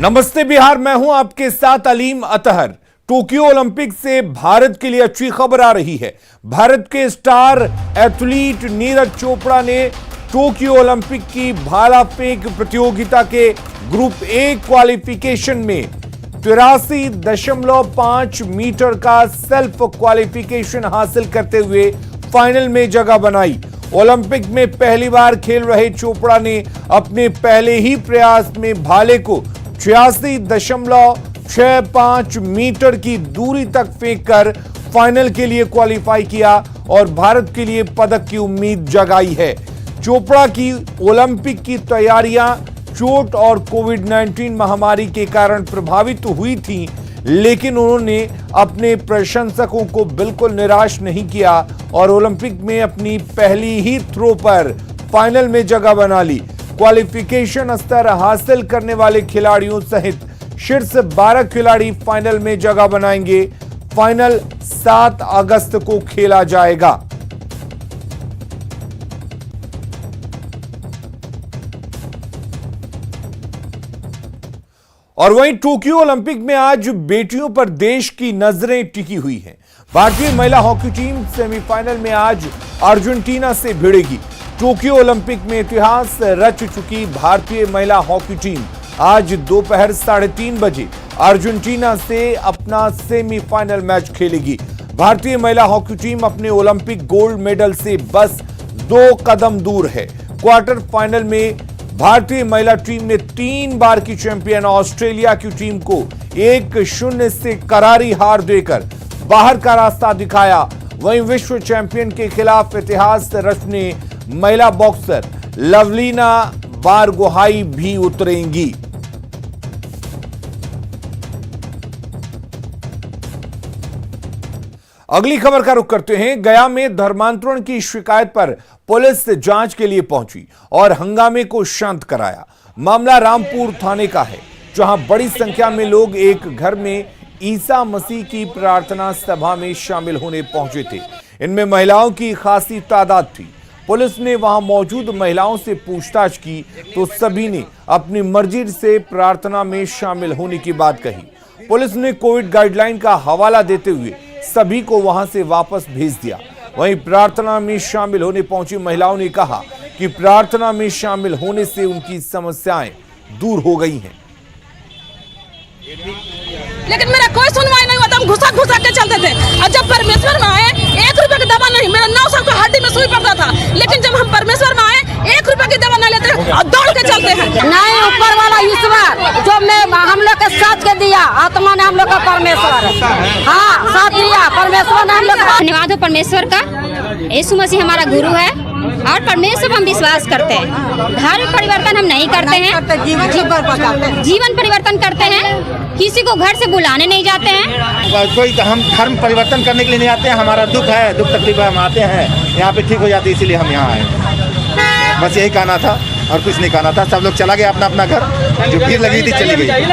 नमस्ते बिहार, मैं हूं आपके साथ अलीम अतहर। टोक्यो ओलंपिक से भारत के लिए अच्छी खबर आ रही है। भारत के स्टार एथलीट नीरज चोपड़ा ने टोक्यो ओलंपिक की भाला फेंक प्रतियोगिता के ग्रुप ए क्वालिफिकेशन में 83.5 मीटर का सेल्फ क्वालिफिकेशन हासिल करते हुए फाइनल में जगह बनाई। ओलंपिक में पहली बार खेल रहे चोपड़ा ने अपने पहले ही प्रयास में भाले को 86.65 मीटर की दूरी तक फेंककर फाइनल के लिए क्वालिफाई किया और भारत के लिए पदक की उम्मीद जगाई है। चोपड़ा की ओलंपिक की तैयारियां चोट और कोविड-19 महामारी के कारण प्रभावित हुई थी, लेकिन उन्होंने अपने प्रशंसकों को बिल्कुल निराश नहीं किया और ओलंपिक में अपनी पहली ही थ्रो पर फाइनल में जगह बना ली। क्वालिफिकेशन स्तर हासिल करने वाले खिलाड़ियों सहित शीर्ष 12 खिलाड़ी फाइनल में जगह बनाएंगे। फाइनल 7 अगस्त को खेला जाएगा। और वहीं टोक्यो ओलंपिक में आज बेटियों पर देश की नजरें टिकी हुई हैं। भारतीय महिला हॉकी टीम सेमीफाइनल में आज अर्जेंटीना से भिड़ेगी। टोक्यो ओलंपिक में इतिहास रच चुकी भारतीय महिला हॉकी टीम आज दोपहर 3:30 बजे अर्जेंटीना से अपना सेमीफाइनल मैच खेलेगी। भारतीय महिला हॉकी टीम अपने ओलंपिक गोल्ड मेडल से बस 2 कदम दूर है। क्वार्टर फाइनल में भारतीय महिला टीम ने 3 बार की चैंपियन ऑस्ट्रेलिया की टीम को 1-0 से करारी हार देकर बाहर का रास्ता दिखाया। वहीं विश्व चैंपियन के खिलाफ इतिहास रचने महिला बॉक्सर लवलीना बारगोहाई भी उतरेंगी। अगली खबर का रुख करते हैं। गया में धर्मांतरण की शिकायत पर पुलिस जांच के लिए पहुंची और हंगामे को शांत कराया। मामला रामपुर थाने का है, जहां बड़ी संख्या में लोग एक घर में ईसा मसीह की प्रार्थना सभा में शामिल होने पहुंचे थे। इनमें महिलाओं की खासी तादाद थी। पुलिस ने वहां मौजूद महिलाओं से पूछताछ की तो सभी ने अपनी मर्जी से प्रार्थना में शामिल होने की बात कही। पुलिस ने कोविड गाइडलाइन का हवाला देते हुए सभी को वहां से वापस भेज दिया। वहीं प्रार्थना में शामिल होने पहुंची महिलाओं ने कहा कि प्रार्थना में शामिल होने से उनकी समस्याएं दूर हो गई हैं। लेकिन मेरा कोई सुनवाई नहीं हुआ, हम घुसा के चलते थे। और जब परमेश्वर में आए 1 रुपए की दवा नहीं, मेरा 9 साल का हड्डी में सुई पड़ता था, लेकिन जब हम परमेश्वर में आए 1 रुपए की दवा नहीं लेते और दौड़ के चलते हैं। नहीं, ऊपर वाला ईश्वर जो हम लोग के साथ के दिया, आत्मा ने हम लोग का परमेश्वर हाँ साथ दिया, परमेश्वर ने हम लोग। धन्यवाद हो परमेश्वर का। यीशु मसीह हमारा गुरु है और परमेश्वर हम विश्वास करते हैं। धर्म परिवर्तन हम नहीं करते हैं, जीवन परिवर्तन करते हैं। किसी को घर से बुलाने नहीं जाते हैं। कोई हम धर्म परिवर्तन करने के लिए नहीं आते हैं। हमारा दुख है, दुख तकलीफ हम आते हैं, यहाँ पे ठीक हो जाती है, इसीलिए हम यहाँ आए। बस यही कहना था और कुछ नहीं कहना था। सब लोग चला गया अपना अपना घर, जो भीड़ लगी थी चली गई।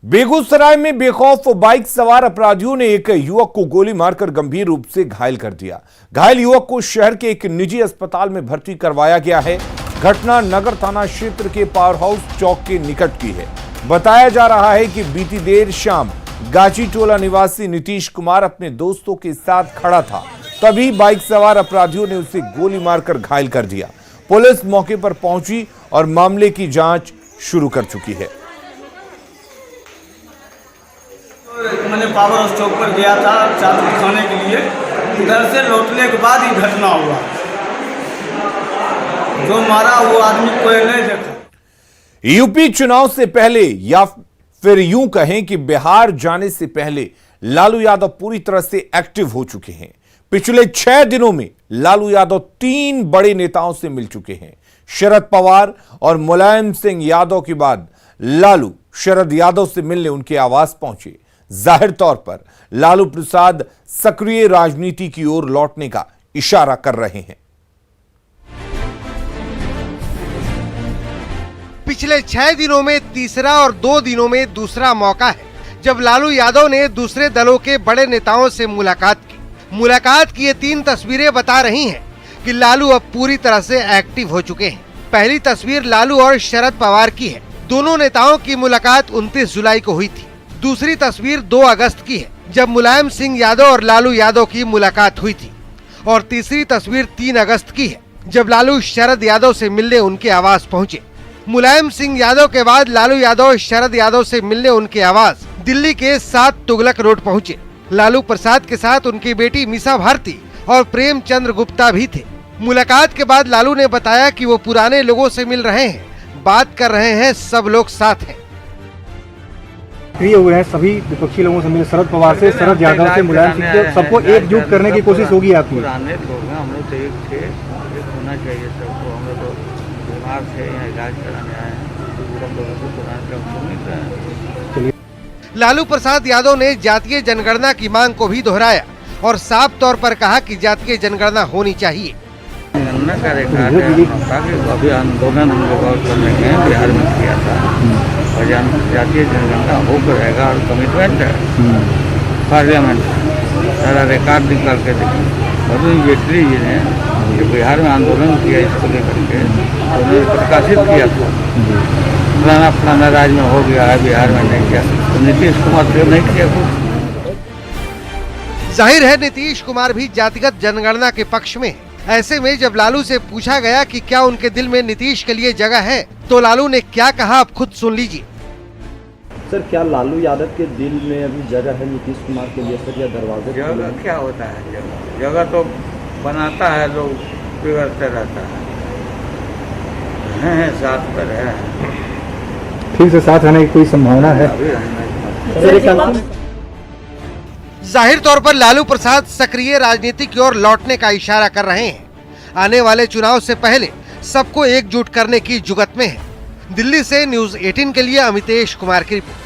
बेगूसराय में बेखौफ बाइक सवार अपराधियों ने एक युवक को गोली मारकर गंभीर रूप से घायल कर दिया। घायल युवक को शहर के एक निजी अस्पताल में भर्ती करवाया गया है। घटना नगर थाना क्षेत्र के पावर हाउस चौक के निकट की है। बताया जा रहा है कि बीती देर शाम गाची टोला निवासी नीतीश कुमार अपने दोस्तों के साथ खड़ा था, तभी बाइक सवार अपराधियों ने उसे गोली मारकर घायल कर दिया। पुलिस मौके पर पहुंची और मामले की जांच शुरू कर चुकी है। मैंने पावर हाउस चौक पर गया था चादर खाने के लिए, उधर से लौटने के बाद ही घटना हुआ। जो मारा वो आदमी कोई नहीं देखा। यूपी चुनाव से पहले या फिर यूं कहें कि बिहार जाने से पहले लालू यादव पूरी तरह से एक्टिव हो चुके हैं। पिछले 6 दिनों में लालू यादव 3 बड़े नेताओं से मिल चुके हैं। शरद पवार और मुलायम सिंह यादव के बाद लालू शरद यादव से मिलने उनके आवास पहुंचे। जाहिर तौर पर लालू प्रसाद सक्रिय राजनीति की ओर लौटने का इशारा कर रहे हैं। पिछले 6 दिनों में तीसरा और 2 दिनों में दूसरा मौका है जब लालू यादव ने दूसरे दलों के बड़े नेताओं से मुलाकात की ये 3 तस्वीरें बता रही हैं कि लालू अब पूरी तरह से एक्टिव हो चुके हैं। पहली तस्वीर लालू और शरद पवार की है। दोनों नेताओं की मुलाकात 29 जुलाई को हुई थी। दूसरी तस्वीर 2 अगस्त की है, जब मुलायम सिंह यादव और लालू यादव की मुलाकात हुई थी। और तीसरी तस्वीर 3 अगस्त की है, जब लालू शरद यादव से मिलने उनके आवास पहुंचे। मुलायम सिंह यादव के बाद लालू यादव शरद यादव से मिलने उनके आवास दिल्ली के 7 तुगलक रोड पहुंचे। लालू प्रसाद के साथ उनकी बेटी मीसा भारती और प्रेमचंद्र गुप्ता भी थे। मुलाकात के बाद लालू ने बताया कि वो पुराने लोगों से मिल रहे हैं, बात कर रहे हैं, सब लोग साथ हैं। सक्रिय हुए हैं, सभी विपक्षी लोगों से मिले, शरद पवार से, शरद यादव से, मुलायम सिंह से, सबको एकजुट करने की कोशिश होगी आपकी? पुराने लोग हैं, हम लोग तो एक थे, एक होना चाहिए सबको। हम लोग तो बीमार थे, यहाँ इलाज कराने आए हैं, सब लोगों को पुराने लोग को मिल रहे हैं। लालू प्रसाद यादव ने जातीय जनगणना की मांग को भी दोहराया और साफ तौर पर कहा कि जातीय जनगणना होनी चाहिए। जनगणना का रिकॉर्ड है, अभी आंदोलन हम लोग और करने के बिहार में किया था, और जातीय जनगणना होकर रहेगा और कमिटमेंट है पार्लियामेंट सारा रिकॉर्ड निकाल के देखिए। अरुण जेटली जी ने जो बिहार में आंदोलन किया इसको लेकर के उन्होंने प्रकाशित किया था, फलाना राज्य में हो गया है, बिहार में नहीं किया, तो नीतीश कुमार से नहीं किया कुछ। जाहिर है नीतीश कुमार भी जातिगत जनगणना के पक्ष में है। ऐसे में जब लालू से पूछा गया कि क्या उनके दिल में नीतीश के लिए जगह है, तो लालू ने क्या कहा, आप खुद सुन लीजिए। सर, क्या लालू यादव के दिल में अभी जगह है नीतीश कुमार के लिए सर, या दरवाजे? जगह क्या होता है? जगह तो बनाता है, लोग बिगड़ते रहता है, साथ पर है, ठीक से साथ रहने की कोई संभावना है? जाहिर तौर पर लालू प्रसाद सक्रिय राजनीति की ओर लौटने का इशारा कर रहे हैं। आने वाले चुनाव से पहले सबको एकजुट करने की जुगत में है। दिल्ली से न्यूज़ 18 के लिए अमितेश कुमार की रिपोर्ट।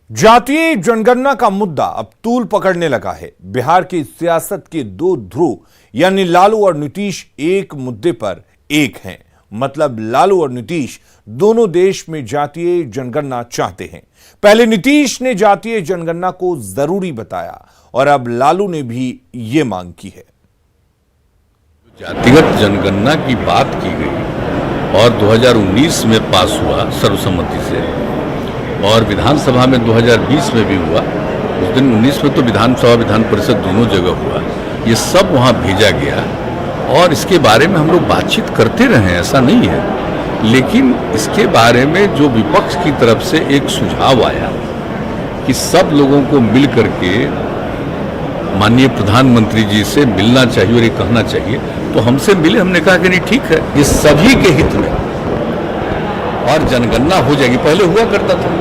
जातीय जनगणना का मुद्दा अब तूल पकड़ने लगा है। बिहार की सियासत के 2 ध्रुव यानी लालू और नीतीश एक मुद्दे पर एक हैं। मतलब लालू और नीतीश दोनों देश में जातीय जनगणना चाहते हैं। पहले नीतीश ने जातीय जनगणना को जरूरी बताया और अब लालू ने भी ये मांग की है। जातिगत जनगणना की बात की गई और 2019 में पास हुआ सर्वसम्मति से, और विधानसभा में 2020 में भी हुआ। उस दिन 19 में तो विधानसभा विधान परिषद दोनों जगह हुआ। ये सब वहाँ भेजा गया और इसके बारे में हम लोग बातचीत करते रहे, ऐसा नहीं है। लेकिन इसके बारे में जो विपक्ष की तरफ से एक सुझाव आया कि सब लोगों को मिल करके माननीय प्रधानमंत्री जी से मिलना चाहिए और ये कहना चाहिए, तो हमसे मिले। हमने कहा कि नहीं, ठीक है, ये सभी के हित में और जनगणना हो जाएगी। पहले हुआ करता था,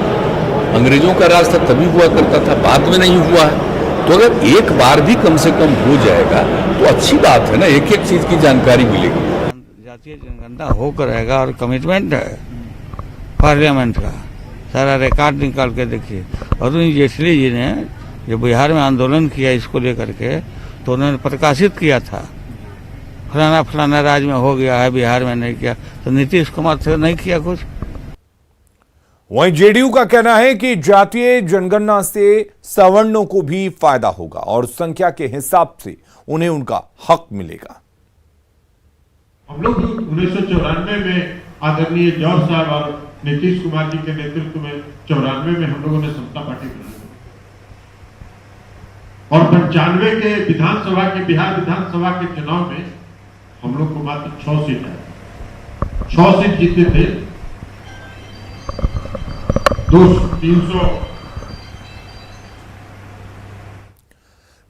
अंग्रेजों का राज था तभी हुआ करता था, बाद में नहीं हुआ है। तो अगर एक बार भी कम से कम हो जाएगा तो अच्छी बात है ना, एक एक चीज की जानकारी मिलेगी। जातीय जनगणना होकर रहेगा और कमिटमेंट है पार्लियामेंट का सारा रिकॉर्ड निकाल के देखिए। अरुण जेटली जी ने जो बिहार में आंदोलन किया इसको लेकर के, तो उन्होंने प्रकाशित किया था, फलाना राज्य में हो गया है, बिहार में नहीं किया, तो नीतीश कुमार से नहीं किया कुछ। वहीं जेडीयू का कहना है कि जातीय जनगणना से सवर्णों को भी फायदा होगा और संख्या के हिसाब से उन्हें उनका हक मिलेगा। हम लोग 1994 में आदरणीय जौहर साहब और नीतीश कुमार जी के नेतृत्व में 94 में हम लोगों ने समता पार्टी बनाई और 95 के विधानसभा के बिहार विधानसभा के चुनाव में हम लोग को मात्र 6 सीट है, 6 सीट जीते थे। 300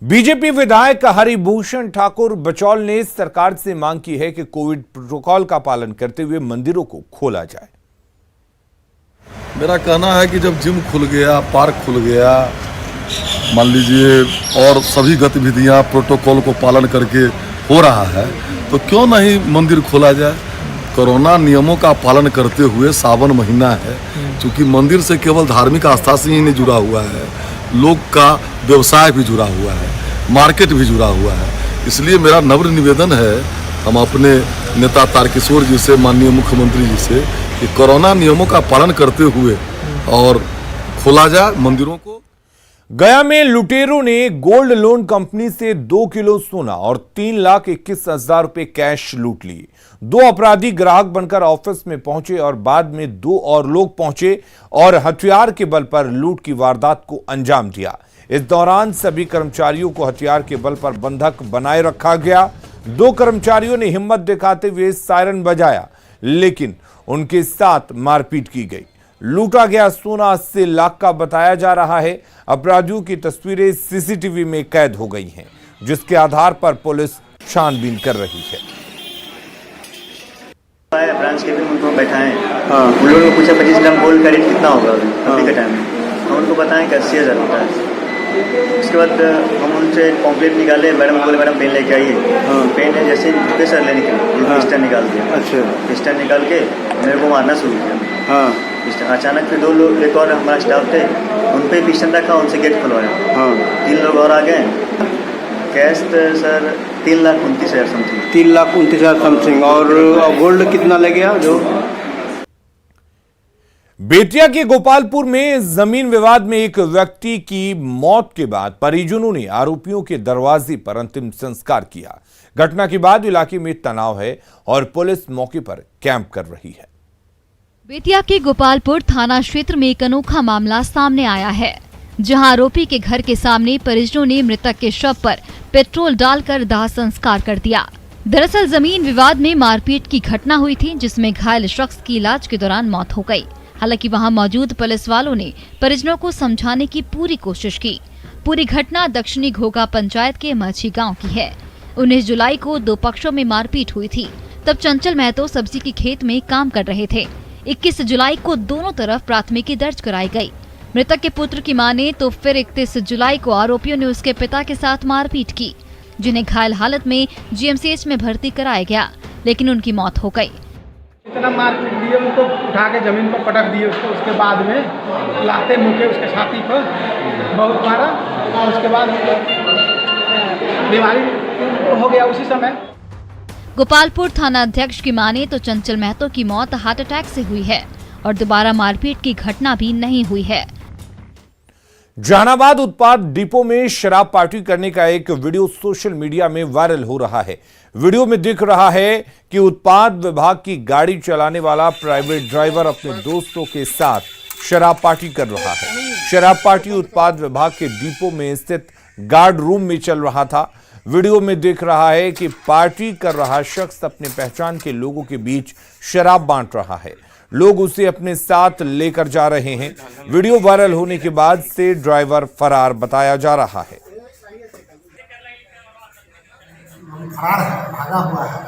बीजेपी विधायक हरिभूषण ठाकुर बचौल ने सरकार से मांग की है कि कोविड प्रोटोकॉल का पालन करते हुए मंदिरों को खोला जाए। मेरा कहना है कि जब जिम खुल गया, पार्क खुल गया, मान लीजिए, और सभी गतिविधियां प्रोटोकॉल को पालन करके हो रहा है, तो क्यों नहीं मंदिर खोला जाए। कोरोना नियमों का पालन करते हुए सावन महीना है, क्योंकि मंदिर से केवल धार्मिक आस्था से ही नहीं जुड़ा हुआ है, लोग का व्यवसाय भी जुड़ा हुआ है, मार्केट भी जुड़ा हुआ है। इसलिए मेरा नम्र निवेदन है हम अपने नेता तारकिशोर जी से, माननीय मुख्यमंत्री जी से, कि कोरोना नियमों का पालन करते हुए और खोला जाए मंदिरों को। गया में लुटेरों ने गोल्ड लोन कंपनी से 2 किलो सोना और 3,21,000 रुपए कैश लूट लिए। 2 अपराधी ग्राहक बनकर ऑफिस में पहुंचे और बाद में 2 और लोग पहुंचे और हथियार के बल पर लूट की वारदात को अंजाम दिया। इस दौरान सभी कर्मचारियों को हथियार के बल पर बंधक बनाए रखा गया। 2 कर्मचारियों ने हिम्मत दिखाते हुए सायरन बजाया, लेकिन उनके साथ मारपीट की गई। लूटा गया सोना 80 लाख का बताया जा रहा है। अपराधियों की तस्वीरें सीसीटीवी में कैद हो गई हैं, जिसके आधार पर पुलिस छानबीन कर रही है। ब्रांच के भी उनको बैठाएं, उन लोगों को पूछा 25 ग्राम गोल्ड का रेट कितना होगा अभी के टाइम में, हम उनको बताएं कि 80,000 होता है। उसके बाद हम उनसे पॉम्पलेट निकाले, मैडम बोले मैडम पेन लेके आइए। पेन है जैसे रुपये सर लेने के लिए पिस्टल निकाल दिया। अच्छा, पिस्टल निकाल के मेरे को मारना शुरू किया। अचानक फिर 2 लोग, एक और हमारा स्टाफ थे, उन पर पिस्टल रखा, उनसे गेट खुलवाया। 3 लोग और आ गए। Cash sir 3,29,000 something. 3,29,000 समथिंग। और गोल्ड कितना ले गया? जो बेतिया के गोपालपुर में जमीन विवाद में एक व्यक्ति की मौत के बाद परिजनों ने आरोपियों के दरवाजे पर अंतिम संस्कार किया। घटना के बाद इलाके में तनाव है और पुलिस मौके पर कैंप कर रही है। बेतिया के गोपालपुर थाना क्षेत्र में एक अनोखा मामला सामने आया है, जहां आरोपी के घर के सामने परिजनों ने मृतक के शव पर पेट्रोल डालकर दाह संस्कार कर दिया। दरअसल जमीन विवाद में मारपीट की घटना हुई थी, जिसमें घायल शख्स की इलाज के दौरान मौत हो गई। हालांकि वहां मौजूद पुलिस वालों ने परिजनों को समझाने की पूरी कोशिश की। पूरी घटना दक्षिणी घोगा पंचायत के मच्छी गांव की है। 19 जुलाई को 2 पक्षों में मारपीट हुई थी। तब चंचल महतो सब्जी की खेत में काम कर रहे थे। 21 जुलाई को दोनों तरफ प्राथमिकी दर्ज कराई गई। मृतक के पुत्र की माने तो फिर 31 जुलाई को आरोपियों ने उसके पिता के साथ मारपीट की, जिन्हें घायल हालत में जीएमसीएच में भर्ती कराया गया, लेकिन उनकी मौत हो गई। इतना मारपीट दिए, उनको उठा के जमीन पर पटक दिए। उसके बाद में लाते मुके उसके छाती पर बहुत मारा और उसके बाद बीमारी हो गया उसी समय। गोपालपुर थाना अध्यक्ष की माने तो चंचल महतो की मौत हार्ट अटैक से हुई है और दोबारा मारपीट की घटना भी नहीं हुई है। जहानाबाद उत्पाद डिपो में शराब पार्टी करने का एक वीडियो सोशल मीडिया में वायरल हो रहा है। वीडियो में दिख रहा है कि उत्पाद विभाग की गाड़ी चलाने वाला प्राइवेट ड्राइवर अपने दोस्तों के साथ शराब पार्टी कर रहा है। शराब पार्टी उत्पाद विभाग के डिपो में स्थित गार्ड रूम में चल रहा था। वीडियो में दिख रहा है कि पार्टी कर रहा शख्स अपने पहचान के लोगों के बीच शराब बांट रहा है। लोग उसे अपने साथ लेकर जा रहे हैं। वीडियो वायरल होने के बाद से ड्राइवर फरार बताया जा रहा है। फरार है, भागा हुआ है।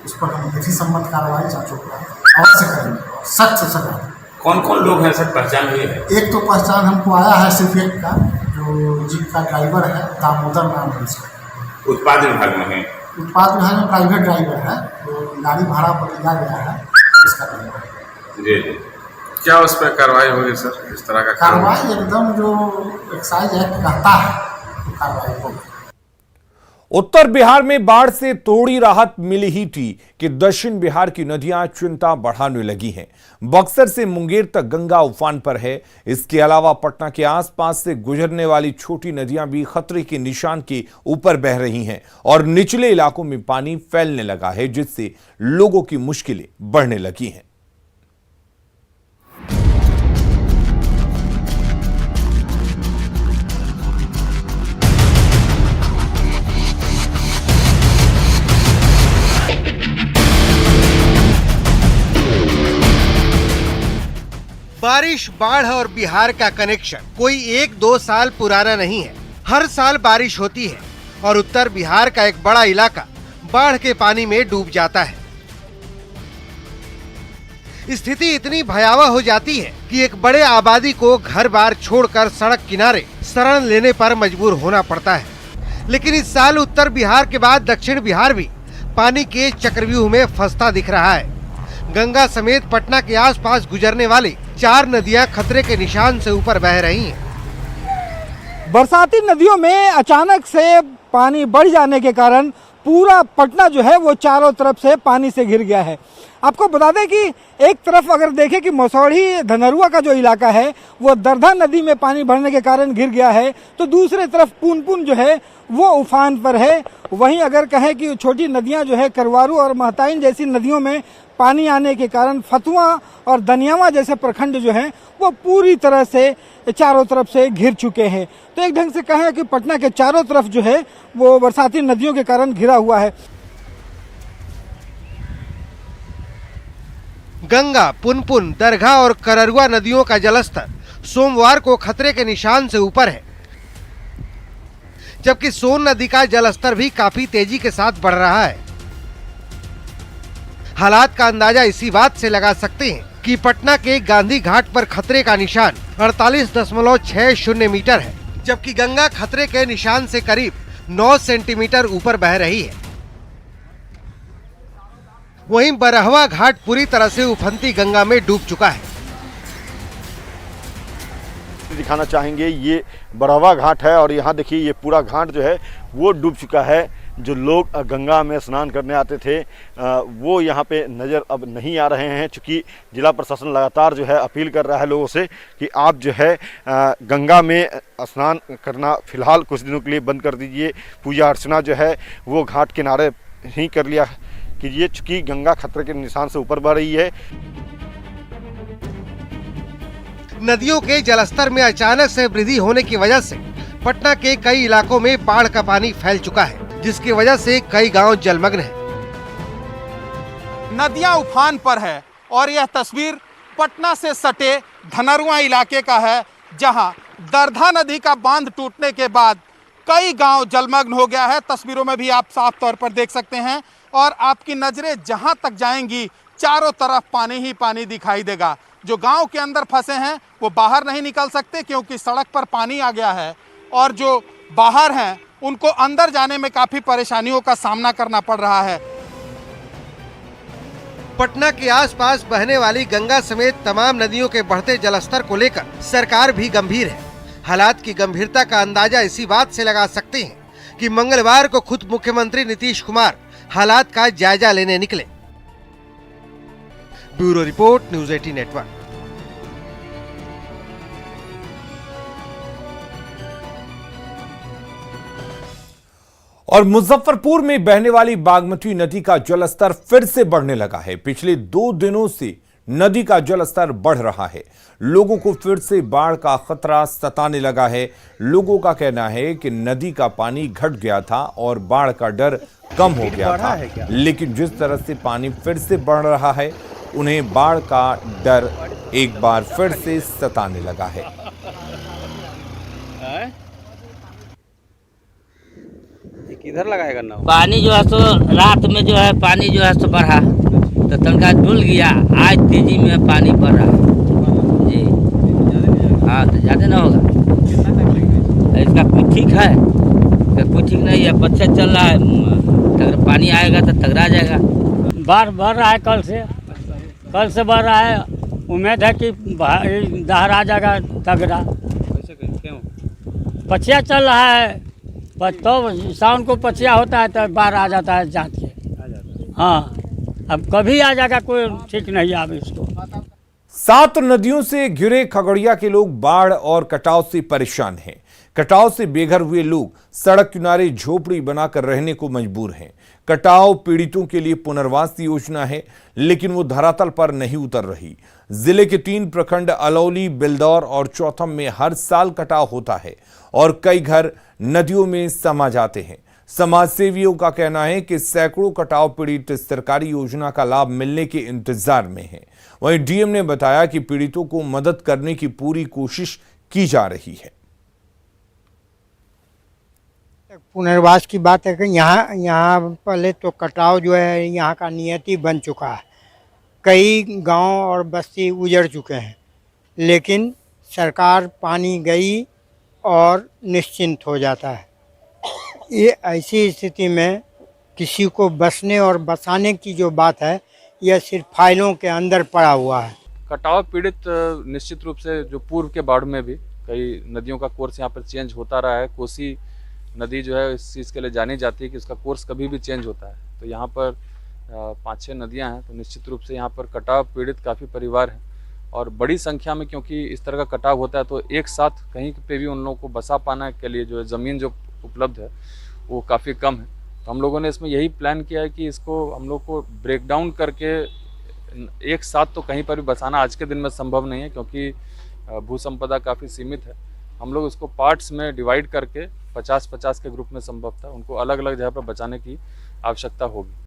उस पर हम विधि सम्मत कार्रवाई अवश्य करेंगे, सख्त से सख्त। कौन कौन लोग हैं सर, पहचान हुई है? एक तो पहचान हमको आया है सिर्फ एक का, जो जिनका ड्राइवर है, दामोदर नाम है इसका। उत्पाद विभाग में है? उत्पाद विभाग में प्राइवेट ड्राइवर है, जो गाड़ी भाड़ा पर लिया गया है इसका ड्राइवर। जी, क्या उस पर कार्रवाई होगी सर? इस तरह का कार्रवाई एकदम जो एक्साइज एक्ट कहता है तो कार्रवाई होगी। उत्तर बिहार में बाढ़ से थोड़ी राहत मिली ही थी कि दक्षिण बिहार की नदियां चिंता बढ़ाने लगी हैं। बक्सर से मुंगेर तक गंगा उफान पर है। इसके अलावा पटना के आसपास से गुजरने वाली छोटी नदियां भी खतरे के निशान के ऊपर बह रही हैं और निचले इलाकों में पानी फैलने लगा है, जिससे लोगों की मुश्किलें बढ़ने लगी हैं। बारिश, बाढ़ और बिहार का कनेक्शन कोई 1-2 साल पुराना नहीं है। हर साल बारिश होती है और उत्तर बिहार का एक बड़ा इलाका बाढ़ के पानी में डूब जाता है। स्थिति इतनी भयावह हो जाती है कि एक बड़े आबादी को घर बार छोड़कर सड़क किनारे शरण लेने पर मजबूर होना पड़ता है। लेकिन इस साल उत्तर बिहार के बाद दक्षिण बिहार भी पानी के चक्रव्यूह में फंसता दिख रहा है। गंगा समेत पटना के आसपास गुजरने वाली 4 नदियां खतरे के निशान से ऊपर बह रही हैं। बरसाती नदियों में अचानक से पानी बढ़ जाने के कारण पूरा पटना जो है वो चारों तरफ से पानी से घिर गया है। आपको बता दें कि एक तरफ अगर देखें कि मसौढ़ी धनरुआ का जो इलाका है वो दरधा नदी में पानी बढ़ने के कारण घिर गया है, तो दूसरे तरफ पुनपुन जो है वो उफान पर है। वहीं अगर कहें कि छोटी नदियां जो है करवारू और महताइन जैसी नदियों में पानी आने के कारण फतुआ और दनियावा जैसे प्रखंड जो हैं वो पूरी तरह से चारों तरफ से घिर चुके हैं। तो एक ढंग से कहें कि पटना के चारों तरफ जो है वो बरसाती नदियों के कारण घिरा हुआ है। गंगा, पुनपुन, दरघा और कररुआ नदियों का जलस्तर सोमवार को खतरे के निशान से ऊपर है, जबकि सोन नदी का जलस्तर भी काफी तेजी के साथ बढ़ रहा है। हालात का अंदाजा इसी बात से लगा सकते हैं कि पटना के गांधी घाट पर खतरे का निशान 48.60 मीटर है, जबकि गंगा खतरे के निशान से करीब 9 सेंटीमीटर ऊपर बह रही है। वहीं बरहवा घाट पूरी तरह से उफनती गंगा में डूब चुका है। दिखाना चाहेंगे, ये बरहवा घाट है और यहाँ देखिए ये पूरा घाट जो है वो डूब चुका है। जो लोग गंगा में स्नान करने आते थे वो यहाँ पे नज़र अब नहीं आ रहे हैं, चूँकि जिला प्रशासन लगातार जो है अपील कर रहा है लोगों से कि आप जो है गंगा में स्नान करना फ़िलहाल कुछ दिनों के लिए बंद कर दीजिए। पूजा अर्चना जो है वो घाट किनारे ही कर लिया कीजिए, चूँकि गंगा खतरे के निशान से ऊपर बढ़ रही है। नदियों के जलस्तर में अचानक से वृद्धि होने की वजह से पटना के कई इलाकों में बाढ़ का पानी फैल चुका है, जिसकी वजह से कई गांव जलमग्न हैं। नदियां उफान पर है और यह तस्वीर पटना से सटे धनरुआ इलाके का है, जहां दरधा नदी का बांध टूटने के बाद कई गांव जलमग्न हो गया है। तस्वीरों में भी आप साफ तौर पर देख सकते हैं और आपकी नजरें जहां तक जाएंगी चारों तरफ पानी ही पानी दिखाई देगा। जो गांव के अंदर फंसे हैं वो बाहर नहीं निकल सकते क्योंकि सड़क पर पानी आ गया है, और जो बाहर हैं उनको अंदर जाने में काफी परेशानियों का सामना करना पड़ रहा है। पटना के आसपास बहने वाली गंगा समेत तमाम नदियों के बढ़ते जलस्तर को लेकर सरकार भी गंभीर है। हालात की गंभीरता का अंदाजा इसी बात से लगा सकते हैं कि मंगलवार को खुद मुख्यमंत्री नीतीश कुमार हालात का जायजा लेने निकले। Bureau report, news 18 network. और मुजफ्फरपुर में बहने वाली बागमती नदी का जलस्तर फिर से बढ़ने लगा है। पिछले 2 दिनों से नदी का जलस्तर बढ़ रहा है। लोगों को फिर से बाढ़ का खतरा सताने लगा है। लोगों का कहना है कि नदी का पानी घट गया था और बाढ़ का डर कम हो गया था, लेकिन जिस तरह से पानी फिर से बढ़ रहा है उन्हें बाढ़ का डर एक बार फिर से सताने लगा है। किधर लगाएगा ना? पानी जो है सो रात में जो है पानी जो है सो बढ़ा तो तनका डुल गया, आज तेजी में पानी बढ़ रहा जी। हाँ तो ज़्यादा ना होगा, इसका कोई ठीक है, इसका कोई ठीक नहीं है। बच्चा चल रहा है, अगर पानी आएगा तो तगड़ा जाएगा। बाढ़ बढ़ रहा है, कल से बढ़ रहा है। उम्मीद है कि दहर आ जाएगा तगड़ा। पछिया चल रहा है, तो शाम को पछिया होता है तो बाढ़ आ जाता है जात के। हाँ, अब कभी आ जाएगा, कोई ठीक नहीं है अब इसको। 7 नदियों से घिरे खगड़िया के लोग बाढ़ और कटाव से परेशान हैं। कटाव से बेघर हुए लोग सड़क किनारे झोपड़ी बनाकर रहने को मजबूर हैं। कटाव पीड़ितों के लिए पुनर्वास योजना है, लेकिन वो धरातल पर नहीं उतर रही। जिले के 3 प्रखंड अलौली, बिलदौर और चौथम में हर साल कटाव होता है और कई घर नदियों में समा जाते हैं। समाज सेवियों का कहना है कि सैकड़ों कटाव पीड़ित सरकारी योजना का लाभ मिलने के इंतजार में हैं। वहीं डीएम ने बताया कि पीड़ितों को मदद करने की पूरी कोशिश की जा रही है। पुनर्वास की बात है कि यहाँ पहले तो कटाव जो है यहाँ का नियति बन चुका है। कई गांव और बस्ती उजड़ चुके हैं, लेकिन सरकार पानी गई और निश्चिंत हो जाता है। ये ऐसी स्थिति में किसी को बसने और बसाने की जो बात है यह सिर्फ फाइलों के अंदर पड़ा हुआ है। कटाव पीड़ित निश्चित रूप से जो पूर्व के बाढ़ में भी कई नदियों का कोर्स यहाँ पर चेंज होता रहा है। कोसी नदी जो है इस चीज़ के लिए जानी जाती है कि उसका कोर्स कभी भी चेंज होता है। तो यहाँ पर 5-6 नदियाँ हैं, तो निश्चित रूप से यहाँ पर कटाव पीड़ित काफ़ी परिवार हैं और बड़ी संख्या में, क्योंकि इस तरह का कटाव होता है तो एक साथ कहीं पे भी उन लोगों को बसा पाने के लिए जो है ज़मीन जो उपलब्ध है वो काफ़ी कम है। तो हम लोगों ने इसमें यही प्लान किया है कि इसको हम लोग को ब्रेक डाउन करके एक साथ तो कहीं पर भी बसाना आज के दिन में संभव नहीं है, क्योंकि भू संपदा काफ़ी सीमित है। हम लोग इसको पार्ट्स में डिवाइड करके 50-50 के ग्रुप में संभवतः उनको अलग अलग जगह पर बचाने की आवश्यकता होगी।